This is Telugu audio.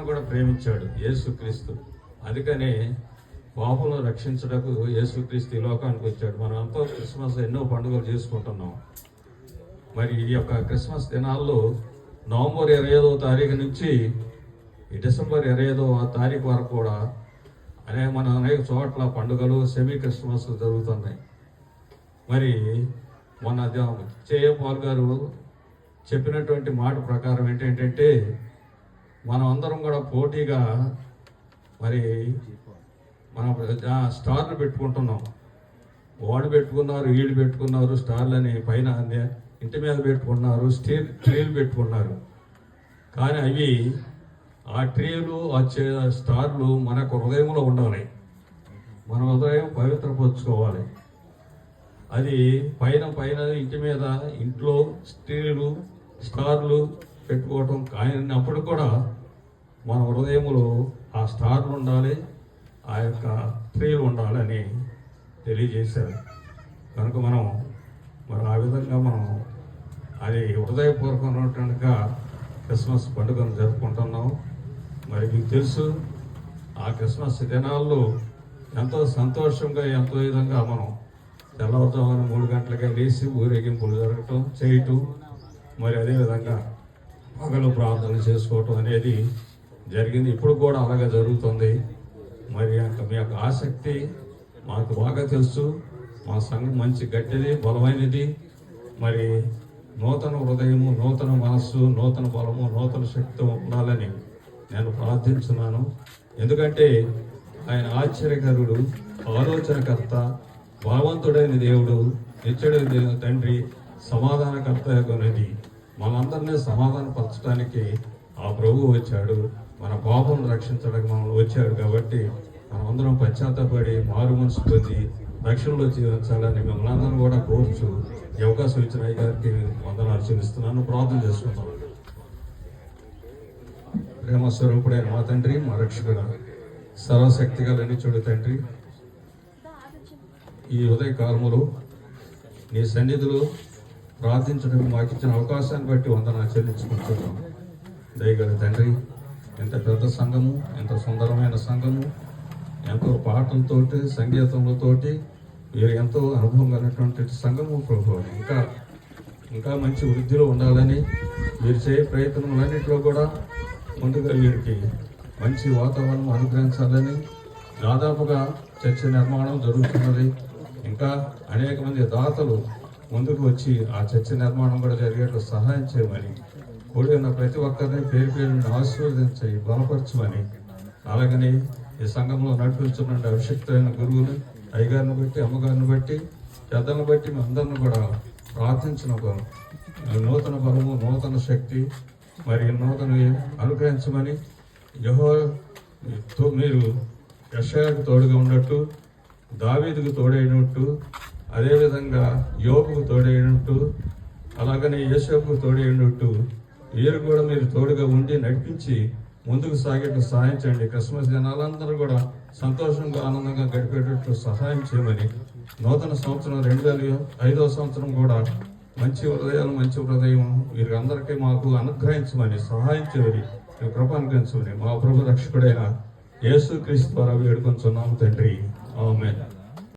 మనల్ని కూడా ప్రేమించాడు యేసుక్రీస్తు. అందుకనే పాపులను రక్షించడానికి యేసుక్రీస్తు ఈ లోకానికి వచ్చాడు. మనం ఎంతో క్రిస్మస్ ఎన్నో పండుగలు చేసుకుంటున్నాం. మరి ఈ యొక్క క్రిస్మస్ దినాల్లో నవంబర్ 25వ తారీఖు నుంచి ఈ డిసెంబర్ 25వ తారీఖు వరకు కూడా అనేక చోట్ల పండుగలు సెమీ క్రిస్మస్ జరుగుతున్నాయి. మరి మొన్న పాల్ గారు చెప్పినటువంటి మాట ప్రకారం ఏంటంటే మనం అందరం కూడా పోటీగా మరి మనం స్టార్లు పెట్టుకుంటున్నాం. వాళ్ళు పెట్టుకున్నారు, వీళ్ళు పెట్టుకున్నారు, స్టార్లని పైన ఇంటి మీద పెట్టుకున్నారు, ట్రీలు పెట్టుకున్నారు. కానీ అవి ఆ ట్రీలు ఆ స్టార్లు మనకు హృదయంలో ఉండాలి. మన హృదయం పవిత్రపరుచుకోవాలి. అది పైన ఇంటి మీద ఇంట్లో ట్రీలు స్టార్లు పెట్టుకోవటం కానీ అప్పుడు కూడా మన హృదయంలో ఆ స్టార్లు ఉండాలి, ఆ యొక్క ట్రీలు ఉండాలని తెలియజేశారు. కనుక మనం ఆ విధంగా మనం అది హృదయపూర్వకంగా క్రిస్మస్ పండుగను జరుపుకుంటున్నాం. మరి మీకు తెలుసు ఆ క్రిస్మస్ దినాల్లో ఎంతో సంతోషంగా ఎంతో విధంగా మనం తెల్లవారుజామున 3 గంటలకే లేచి ఊరేగింపులు చేయటం మరి అదేవిధంగా పగలు ప్రార్థనలు చేసుకోవటం అనేది జరిగింది. ఇప్పుడు కూడా అలాగే జరుగుతుంది. మరి మీ యొక్క ఆసక్తి మాకు బాగా తెలుసు. మా సంఘం మంచి గట్టిది, బలమైనది. మరి నూతన హృదయము, నూతన మనస్సు, నూతన బలము, నూతన శక్తి ఉండాలని నేను ప్రార్థించున్నాను. ఎందుకంటే ఆయన ఆశ్చర్యకరుడు, ఆలోచనకర్త, బలవంతుడైన దేవుడు, నిత్యుడైన తండ్రి, సమాధానకర్త అనేది మనందరినీ సమాధానపరచడానికి ఆ ప్రభువు వచ్చాడు. మన పాపం రక్షించడానికి మనల్ని వచ్చాడు. కాబట్టి మనమందరం పశ్చాత్తపడి మారు మనసు పొంది రక్షణలో జీవించాలని మిమ్మల్ని అందరూ కూడా కోరుచు ఈ అవకాశం ఇచ్చిన గారికి వందనాలు చెల్లిస్తున్నాను. ప్రార్థన చేసుకుంటాం. ప్రేమ స్వరూపుడైన మా తండ్రి, మా రక్షకుడు, సర్వశక్తి గల నిత్యుడు తండ్రి, ఈ ఉదయకాలములో నీ సన్నిధిలో ప్రార్థించడానికి మాకు ఇచ్చిన అవకాశాన్ని బట్టి వందనాలు చెల్లించుకుంటున్నాం. దయగల తండ్రి, ఎంత పెద్ద సంఘము, ఎంత సుందరమైన సంఘము, ఎంతో పాటలతోటి సంగీతములతోటి వీరు ఎంతో అనుభవం కలిగినటువంటి సంఘము ప్రభు. ఇంకా మంచి వృద్ధిలో ఉండాలని వీరు చేయ ప్రయత్నములన్నింటిలో కూడా ముందుగా వీరికి మంచి వాతావరణం అనుగ్రహించాలని దాదాపుగా చర్చ నిర్మాణం జరుగుతున్నది. ఇంకా అనేక మంది దాతలు ముందుకు వచ్చి ఆ చర్చ నిర్మాణం కూడా జరిగేట్లు సహాయం చేయమని, కూడి ఉన్న ప్రతి ఒక్కరిని పేరు ఆశీర్వదించి బలపరచమని, అలాగని ఈ సంఘంలో నడిపించున్న అభిషక్తమైన గురువుని, అయ్యగారిని బట్టి, అమ్మగారిని బట్టి, పెద్దలను బట్టి మీ అందరిని కూడా ప్రార్థించిన నూతన బలము, నూతన శక్తి, మరి నూతన అనుగ్రహించమని, మీరు యెషయాకు తోడుగా ఉన్నట్టు, దావీదుకు తోడైనట్టు, అదేవిధంగా యోబుకు తోడైనట్టు, అలాగనే యేషోబుకు తోడైనట్టు వీరు కూడా మీరు తోడుగా ఉండి నడిపించి ముందుకు సాగేట్టు సహాయం చేయండి. క్రిస్మస్ దినాలందరూ కూడా సంతోషంగా ఆనందంగా గడిపేటట్టు సహాయం చేయమని, నూతన సంవత్సరం 2005వ సంవత్సరం కూడా మంచి హృదయం వీరందరికీ మాకు అనుగ్రహించమని, సహాయం చేయమని, కృప అనుగ్రహించమని మా ప్రభు రక్షకుడైన యేసుక్రీస్తు ద్వారా వేడుకొంచున్నాము తండ్రి. ఆమేన్.